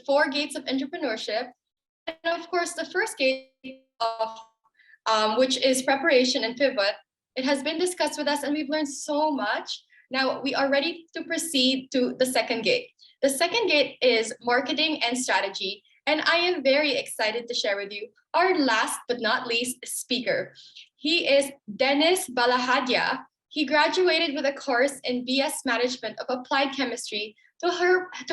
4 gates of entrepreneurship. And of course, the first gate of which is preparation and pivot. It has been discussed with us and we've learned so much. Now we are ready to proceed to the second gate. The second gate is marketing and strategy. And I am very excited to share with you our last but not least speaker. He is Dennis Balajadia. He graduated with a course in BS Management of Applied Chemistry to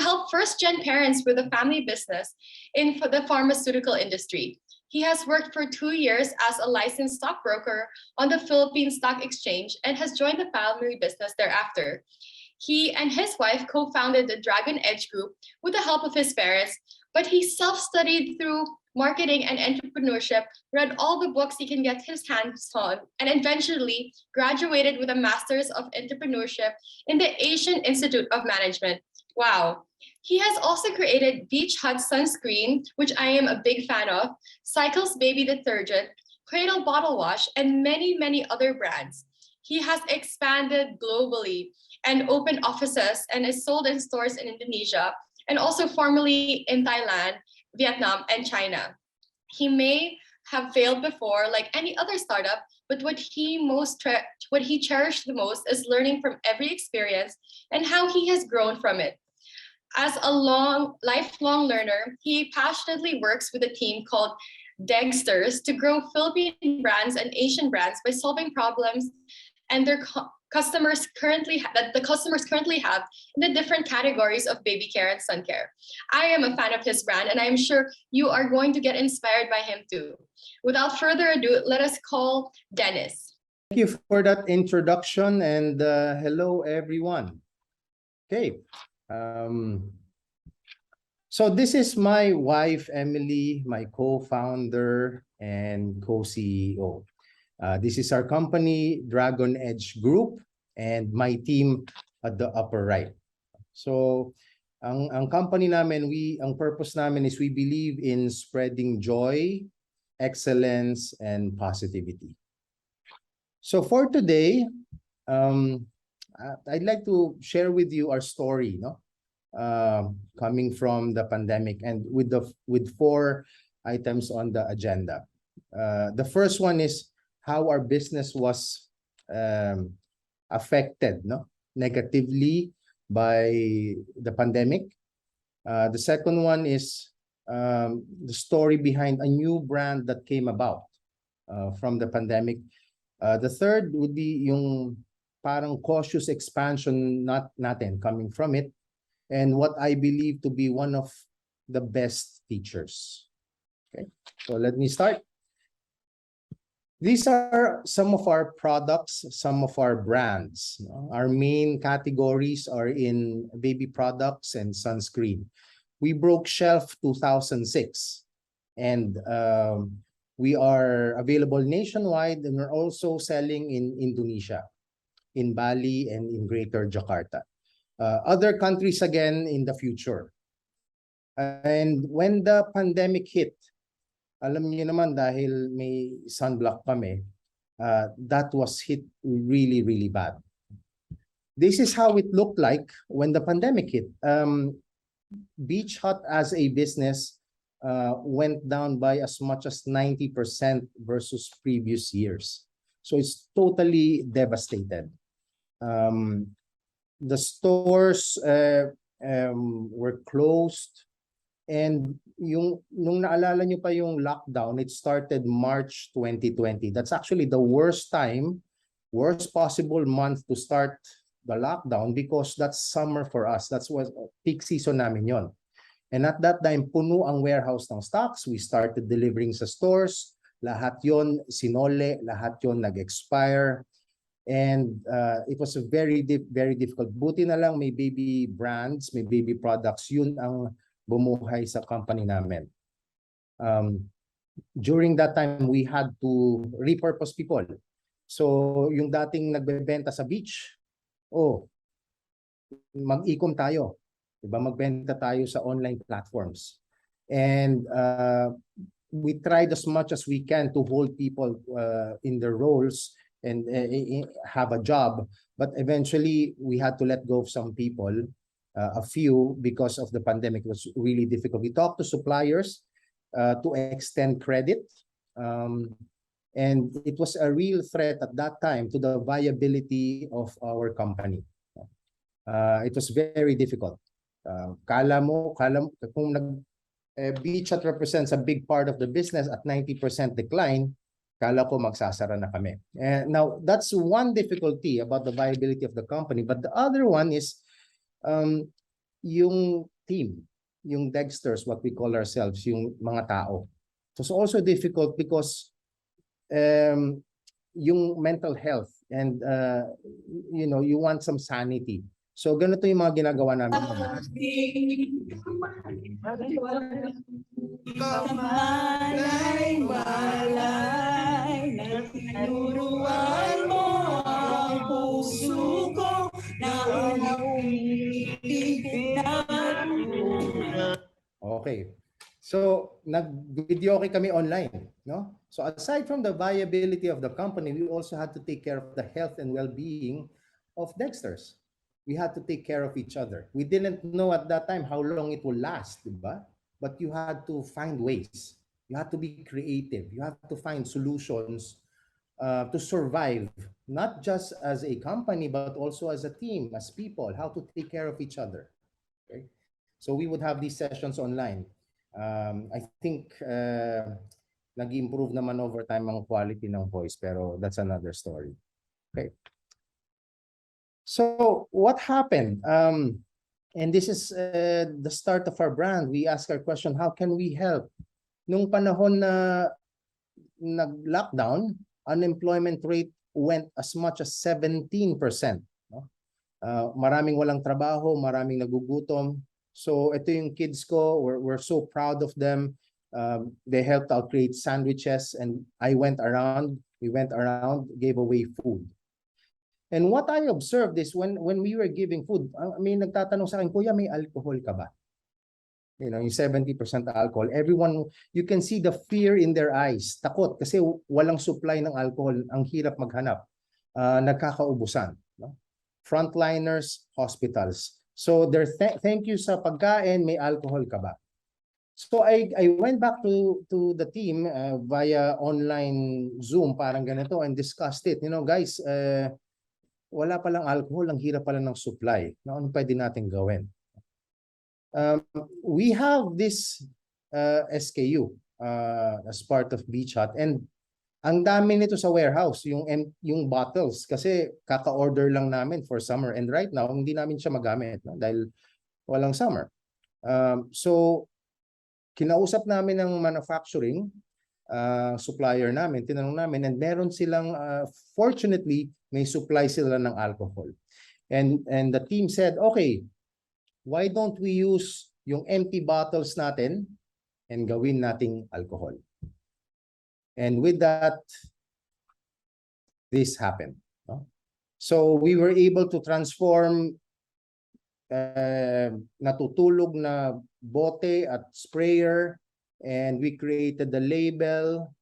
help first-gen parents with a family business in the pharmaceutical industry. He has worked for 2 years as a licensed stockbroker on the Philippine Stock Exchange and has joined the family business thereafter. He and his wife co-founded the Dragon Edge Group with the help of his parents, but he self-studied through marketing and entrepreneurship, read all the books he can get his hands on, and eventually graduated with a Master's of Entrepreneurship in the Asian Institute of Management. Wow. He has also created Beach Hut Sunscreen, which I am a big fan of, Cycles Baby Detergent, Cradle Bottle Wash, and many, many other brands. He has expanded globally and opened offices and is sold in stores in Indonesia and also formerly in Thailand, Vietnam, and China. He may have failed before, like any other startup, but what he cherished the most is learning from every experience and how he has grown from it. As a lifelong learner, he passionately works with a team called Degsters to grow Philippine brands and Asian brands by solving problems and the customers currently have in the different categories of baby care and sun care. I am a fan of his brand, and I am sure you are going to get inspired by him too. Without further ado, let us call Dennis. Thank you for that introduction, and hello everyone. Okay. So this is my wife, Emily, my co-founder and co-CEO. This is our company, Dragon Edge Group, and my team at the upper right. So, ang company namin, ang purpose namin is we believe in spreading joy, excellence, and positivity. So for today, I'd like to share with you our story, coming from the pandemic, and with 4 items on the agenda. The first one is how our business was affected negatively by the pandemic. The second one is the story behind a new brand that came about from the pandemic. The third would be yung parang cautious expansion natin coming from it, and what I believe to be one of the best teachers. Okay, so let me start. These are some of our products, some of our brands. Our main categories are in baby products and sunscreen. We broke shelf 2006, and we are available nationwide, and we're also selling in Indonesia, in Bali, and in Greater Jakarta. Other countries again in the future. And when the pandemic hit, alam niyo naman dahil may sunblock kami, that was hit really, really bad. This is how it looked like when the pandemic hit. Beach Hut as a business went down by as much as 90% versus previous years. So it's totally devastated. The stores were closed, and nung naalala nyo pa yung lockdown, it started March 2020. That's actually the worst possible month to start the lockdown, because that's summer for us. That's what peak season namin yon. And at that time, puno ang warehouse ng stocks. We started delivering sa stores. Lahat yon sinole, lahat yon nag-expire. And it was a very difficult. Buti na lang may baby brands, may baby products. Yun ang bumuhay sa company namin. During that time, we had to repurpose people. So yung dating nagbebenta sa beach, mag-e-com tayo. Diba? Magbenta tayo sa online platforms. And we tried as much as we can to hold people in their roles and have a job. But eventually, we had to let go of some people a few because of the pandemic. It was really difficult. We talked to suppliers to extend credit. And it was a real threat at that time to the viability of our company. It was very difficult. Kala mo, kung BChat represents a big part of the business at 90% decline, kala ko magsasara na kami. Now, that's one difficulty about the viability of the company. But the other one is yung team, yung Dexters, what we call ourselves, yung mga tao. It was also difficult because yung mental health and you want some sanity. So ganito yung mga ginagawa namin. Malay, nagtinuruan mo ang puso ko na umiibig na. Okay. So, nag-video kami online, no? So, aside from the viability of the company, we also had to take care of the health and well-being of Dexters. We had to take care of each other. We didn't know at that time how long it will last, diba? But you had to find ways. You had to be creative. You had to find solutions to survive, not just as a company, but also as a team, as people, how to take care of each other. Okay? So we would have these sessions online. I think nag-improve naman over time ang quality ng voice, pero that's another story. Okay. So what happened? And this is the start of our brand. We ask our question, how can we help? Nung panahon na nag-lockdown, unemployment rate went as much as 17%. No? Maraming walang trabaho, maraming nagugutom. So ito yung kids ko, we're so proud of them. They helped out create sandwiches and we went around, gave away food. And what I observed is when we were giving food, may nagtatanong sa akin, Kuya, may alcohol ka ba? You know, yung 70% alcohol. Everyone, you can see the fear in their eyes. Takot kasi walang supply ng alcohol. Ang hirap maghanap. Nagkakaubusan. No? Frontliners, hospitals. So thank you sa pagkain, may alcohol ka ba? So I went back to the team via online Zoom, parang ganito, and discussed it. You know, guys, wala palang alcohol, ang hirap pala ng supply. Ano pwede natin gawin? We have this SKU as part of BChat, and ang dami nito sa warehouse, yung bottles, kasi kaka-order lang namin for summer, and right now hindi namin siya magamit, no? Dahil walang summer. So kinausap namin ng manufacturing supplier namin, tinanong namin, and meron silang fortunately may supply sila ng alcohol, and the team said, okay, why don't we use yung empty bottles natin and gawin nating alcohol? And with that, this happened. No? So we were able to transform natutulog na bote at sprayer, and we created the label,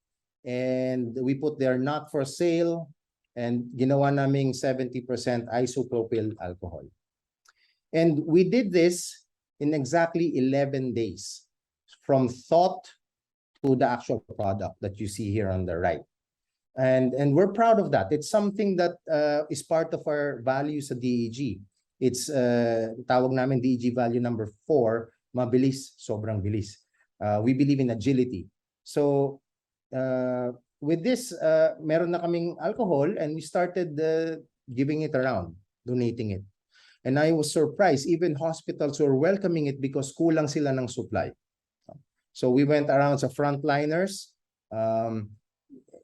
and we put there not for sale, and ginawa naming 70% isopropyl alcohol. And we did this in exactly 11 days, from thought to the actual product that you see here on the right. And we're proud of that. It's something that is part of our values at DEG. It's tawag namin DEG value number 4, mabilis, sobrang bilis. We believe in agility. So with this, meron na kaming alcohol, and we started giving it around, donating it. And I was surprised, even hospitals were welcoming it because kulang sila ng supply. So we went around sa frontliners.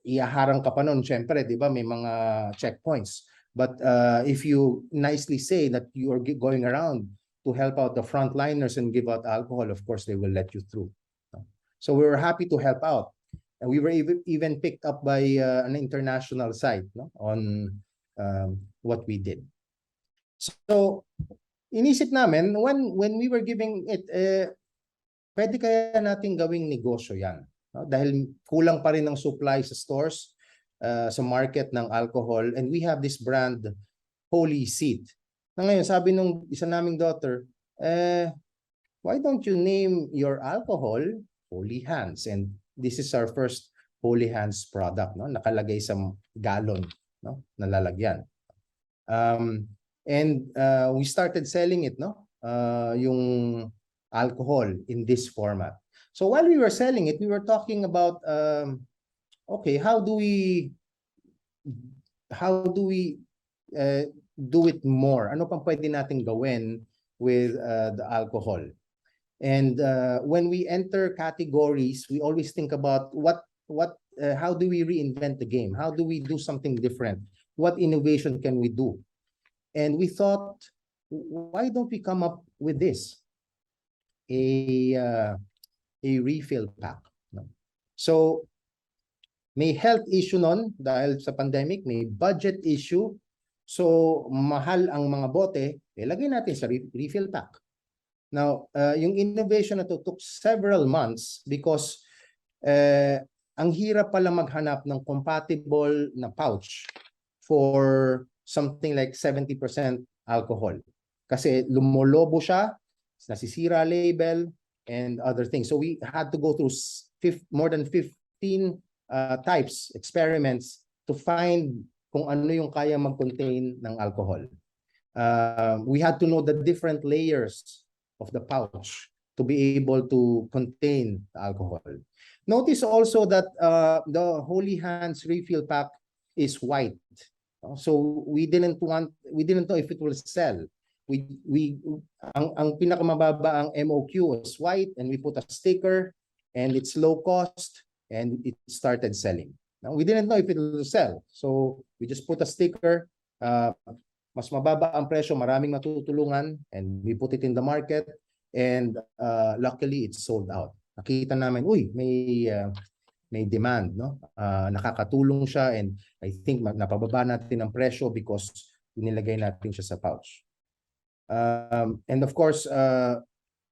Iyaharang ka pa nun, syempre, di ba, may mga checkpoints. But if you nicely say that you are going around to help out the frontliners and give out alcohol, of course, they will let you through. So we were happy to help out. And we were even picked up by an international site, no, on what we did. So inisip namin, when we were giving it, pwede kaya natin gawing negosyo yan. No? Dahil kulang pa rin ng supply sa stores, sa market ng alcohol, and we have this brand, Holy Seed. Na ngayon, sabi nung isa naming daughter, why don't you name your alcohol Holy Hands? And this is our first Holy Hands product, no? Nakalagay sa galon, no? Nalalagyan. We started selling it, no? Yung alcohol in this format. So while we were selling it, we were talking about, okay, how do we do it more? Ano pang pwede natin gawin with the alcohol? And when we enter categories, we always think about how do we reinvent the game? How do we do something different? What innovation can we do? And we thought, why don't we come up with this? A refill pack. No? So, may health issue nun dahil sa pandemic, may budget issue. So, mahal ang mga bote, lagay natin sa refill pack. Now, yung innovation na to took several months because ang hirap pala maghanap ng compatible na pouch for something like 70% alcohol. Kasi lumolobo siya, nasisira label, and other things. So we had to go through more than 15 types, experiments, to find kung ano yung kaya mag-contain ng alcohol. We had to know the different layers of the pouch to be able to contain the alcohol. Notice also that the Holy Hands refill pack is white. So we didn't know if it will sell. Ang pinakamababa ang MOQ is white, and we put a sticker, and it's low cost, and it started selling. Now, we didn't know if it will sell. So we just put a sticker, mas mababa ang presyo, maraming matutulungan, and we put it in the market, and luckily it's sold out. Nakita namin, uy, may demand, no? Nakakatulong siya, and I think napababa natin ang presyo because nilagay natin siya sa pouch. And of course,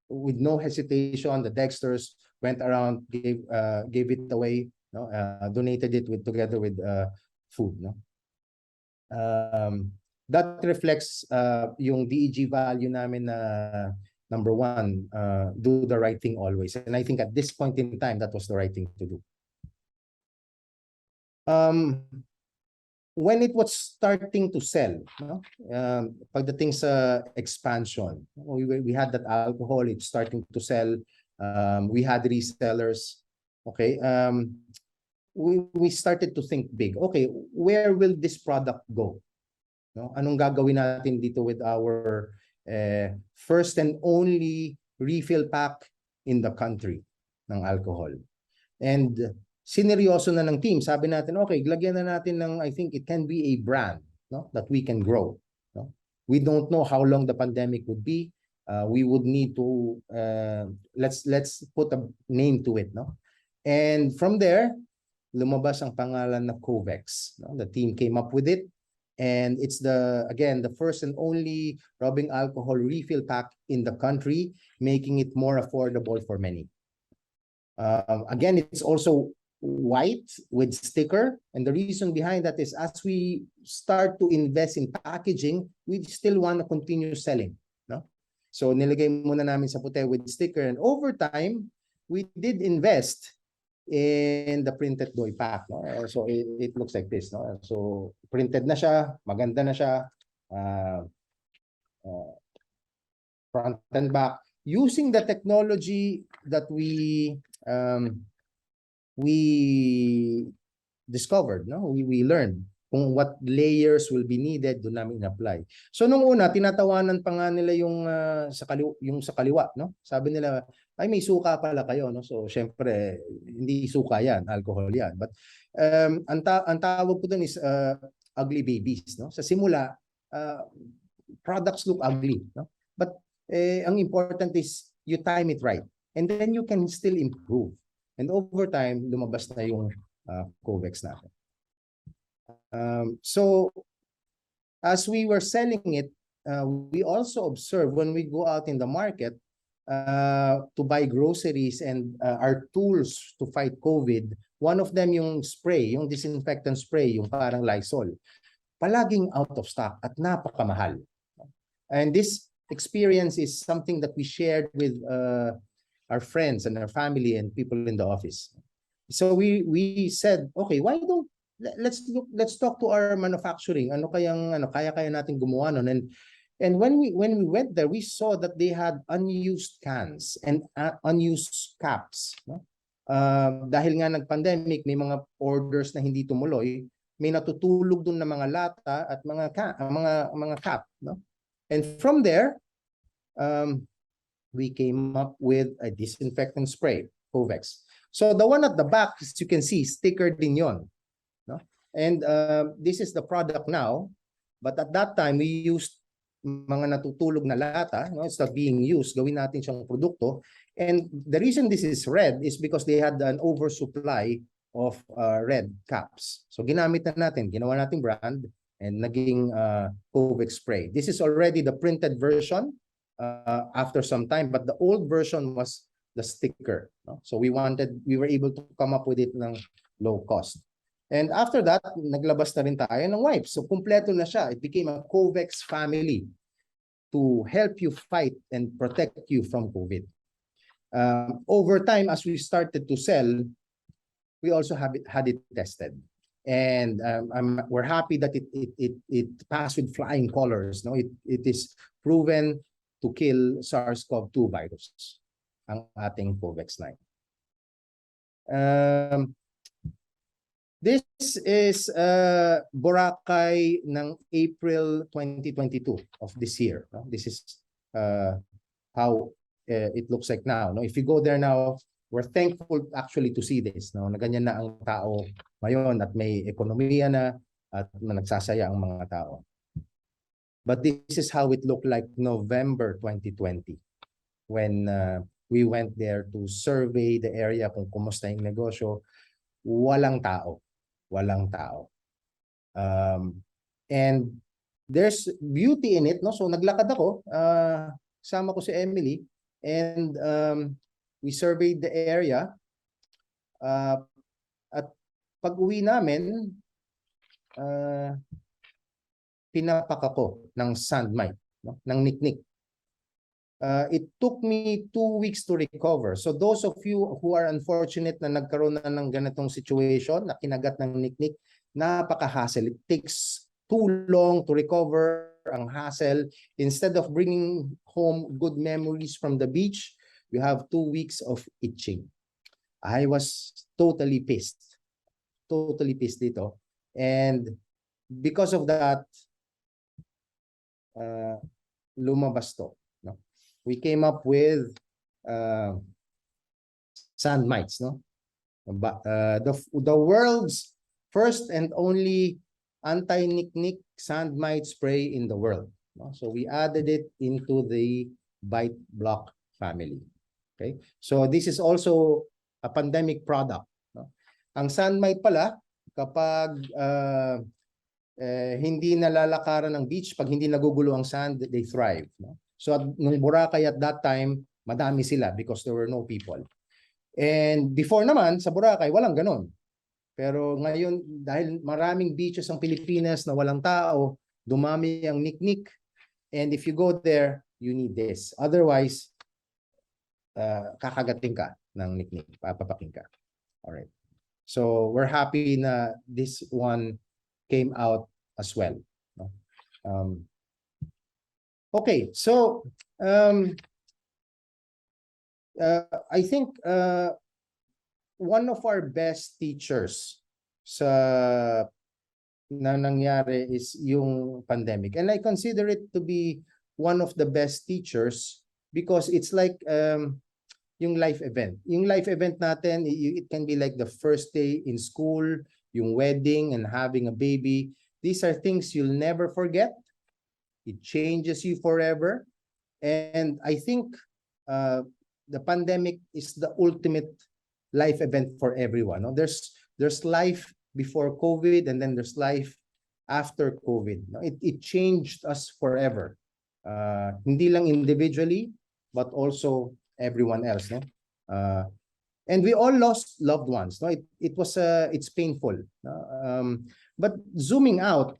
with no hesitation, the Dexters went around, gave it away, no? Donated it together with food, no? That reflects yung DEG value namin na number one, do the right thing always. And I think at this point in time, that was the right thing to do. When it was starting to sell, no? Pagdating sa expansion, we had that alcohol, it's starting to sell. We had resellers. Okay, we started to think big. Okay, where will this product go? No? Anong gagawin natin dito with our first and only refill pack in the country ng alcohol? And sineryoso na ng team. Sabi natin, okay, lagyan na natin ng, I think it can be a brand, no, that we can grow. No? We don't know how long the pandemic would be. We would need to, let's put a name to it. No? And from there, lumabas ang pangalan na Covex. No? The team came up with it. And it's again, the first and only rubbing alcohol refill pack in the country, making it more affordable for many. Again, it's also white with sticker, and the reason behind that is as we start to invest in packaging, we still want to continue selling, no? So nilagay muna namin sa puti with sticker, and over time we did invest in the printed doy pack, no? So it looks like this, no? So printed na siya, maganda na siya, front and back, using the technology that we discovered, no? We learned kung what layers will be needed, doon namin in-apply. So nung una, tinatawanan pa nga nila yung sa kaliwa, no? Sabi nila, ay may suka pala kayo, no? So syempre, hindi suka yan, alcohol yan. But ang tawag ko dun is ugly babies, no? Sa simula, products look ugly, no? But ang important is you time it right, and then you can still improve. And over time, lumabas na yung Covex natin. So, as we were selling it, we also observed when we go out in the market to buy groceries and our tools to fight COVID, one of them yung spray, yung disinfectant spray, yung parang Lysol, palaging out of stock at napakamahal. And this experience is something that we shared with our friends and our family and people in the office. So we said, okay, why don't let's talk to our manufacturing. Ano kaya natin gumawa nun? And when we went there, we saw that they had unused cans and unused caps. No? Dahil nga nag-pandemic, may mga orders na hindi tumuloy, may natutulog dun na mga lata at mga cap. No? And from there, we came up with a disinfectant spray, Covex. So the one at the back, as you can see, stickered din yon. No? And this is the product now. But at that time, we used mga natutulog na lata, no? It's not being used, gawin natin siyang produkto. And the reason this is red is because they had an oversupply of red caps. So ginamit na natin, ginawa natin brand and naging Covex spray. This is already the printed version after some time, but the old version was the sticker. No? So we were able to come up with it ng low cost. And after that, naglabas na rin tayo ng wipes. So kumpleto na siya. It became a Covex family to help you fight and protect you from COVID. Over time, as we started to sell, we also had it tested. And we're happy that it passed with flying colors. No, it is proven to kill SARS-CoV-2 virus, ang ating Covex 9. This is Boracay ng April 2022 of this year. No? This is how it looks like now. No? If you go there now, we're thankful actually to see this. No? Na ganyan na ang tao ngayon at may ekonomiya na at nagsasaya ang mga tao. But this is how it looked like November 2020 when we went there to survey the area kung kumusta yung negosyo. Walang tao. Walang tao. And there's beauty in it. No? So naglakad ako, sama ko si Emily, and we surveyed the area. At pag-uwi namin, pinapak ako ng sand mite, no? Ng niknik. It took me 2 weeks to recover. So those of you who are unfortunate na nagkaroon na ng ganitong situation, na kinagat ng niknik, napaka-hassle. It takes too long to recover, ang hassle. Instead of bringing home good memories from the beach, you have 2 weeks of itching. I was totally pissed. Totally pissed dito. And because of that, lumabas to. We came up with sand mites, no? The world's first and only anti-niknik sand mite spray in the world. No? So we added it into the bite block family. Okay, so this is also a pandemic product. No? Ang sand mite pala, kapag hindi nalalakaran ng beach, pag hindi nagugulo ang sand, they thrive. No? So nung Boracay at that time, madami sila because there were no people. And before naman, sa Boracay, walang ganon. Pero ngayon, dahil maraming beaches ang Pilipinas na walang tao, dumami ang niknik. And if you go there, you need this. Otherwise, kakagating ka ng niknik, papapaking ka. Alright. So we're happy na this one came out as well. No? Okay, so I think one of our best teachers sa na nangyari is yung pandemic. And I consider it to be one of the best teachers because it's like yung life event. Yung life event natin, it can be like the first day in school, yung wedding and having a baby. These are things you'll never forget. It changes you forever. And I think the pandemic is the ultimate life event for everyone. No? There's life before COVID and then there's life after COVID. No? It changed us forever. Hindi lang individually, but also everyone else. No? And we all lost loved ones. No? It's painful. But zooming out,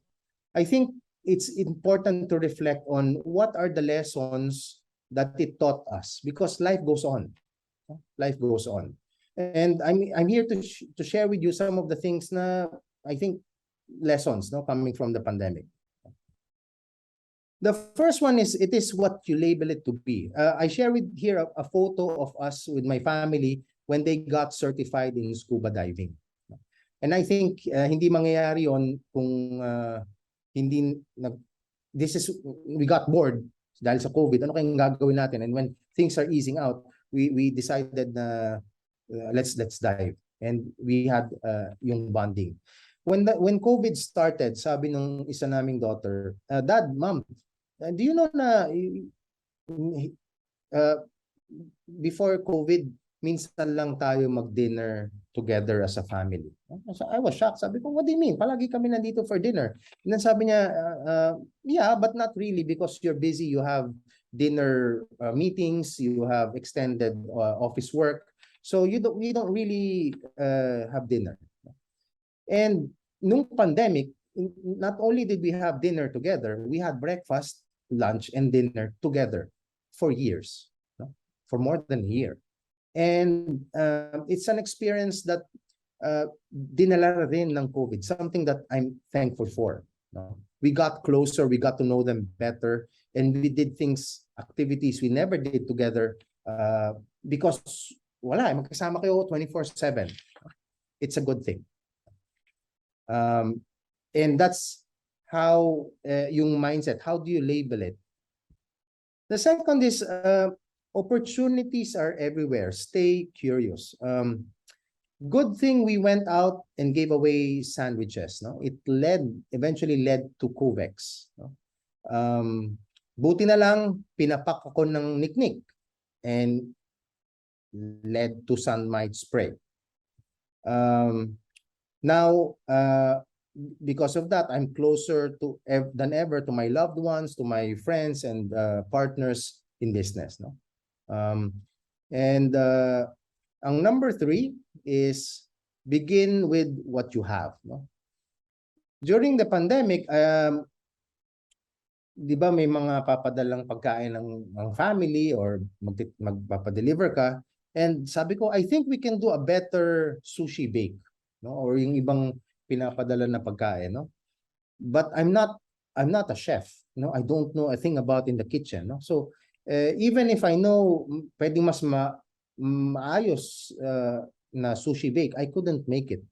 I think it's important to reflect on what are the lessons that it taught us, because life goes on. Life goes on. And I'm here to share with you some of the things na I think lessons coming from the pandemic. The first one is, it is what you label it to be. I share with here a photo of us with my family when they got certified in scuba diving. And I think hindi mangyayari yon kung hindi we got bored dahil sa COVID. Ano kayang gagawin natin? And when things are easing out, we decided na let's dive. And we had yung bonding. When COVID started, sabi nung isa naming daughter, Dad, Mom, do you know na before COVID, minsan lang tayo mag-dinner together as a family. So I was shocked. Sabi ko, what do you mean? Palagi kami nandito for dinner. And then sabi niya, yeah, but not really, because you're busy. You have dinner meetings, you have extended office work. So we don't really have dinner. And nung pandemic, not only did we have dinner together, we had breakfast, lunch, and dinner together for years, for more than a year. And it's an experience that dinala rin ng COVID, something that I'm thankful for. We got closer, we got to know them better, and we did activities we never did together because magkasama kayo 24/7. It's a good thing. And that's how yung mindset, how do you label it? The second is opportunities are everywhere. Stay curious. Good thing we went out and gave away sandwiches. It eventually led to COVEX. Buti na lang, pinapak ako ng niknik and led to sun mite spray. Now, because of that, I'm closer than ever to my loved ones, to my friends and partners in business. And ang number 3 is begin with what you have. During the pandemic, di ba may mga papadalang pagkain ng family or magpapadeliver ka, and sabi ko, I think we can do a better sushi bake, or yung ibang pinapadala na pagkain, but I'm not a chef, I don't know a thing about in the kitchen, so even if I know pwedeng mas maayos na sushi bake, I couldn't make it.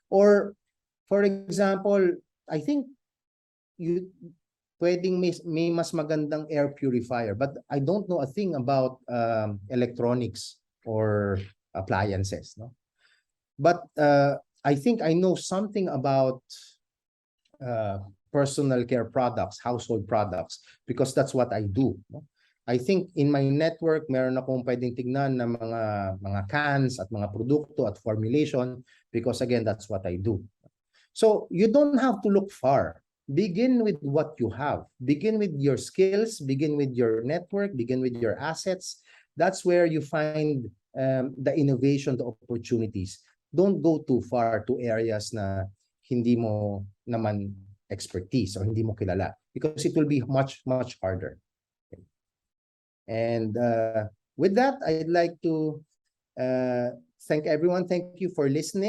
Or for example, I think pwedeng may mas magandang air purifier, but I don't know a thing about electronics or appliances, but I think I know something about personal care products, household products, because that's what I do. I think in my network, meron akong pwedeng tignan na mga cans at mga produkto at formulation, because again, that's what I do. So you don't have to look far. Begin with what you have. Begin with your skills, begin with your network, begin with your assets. That's where you find the innovation, the opportunities. Don't go too far to areas na hindi mo naman expertise or hindi mo kilala, because it will be much, much harder. And with that, I'd like to thank everyone. Thank you for listening.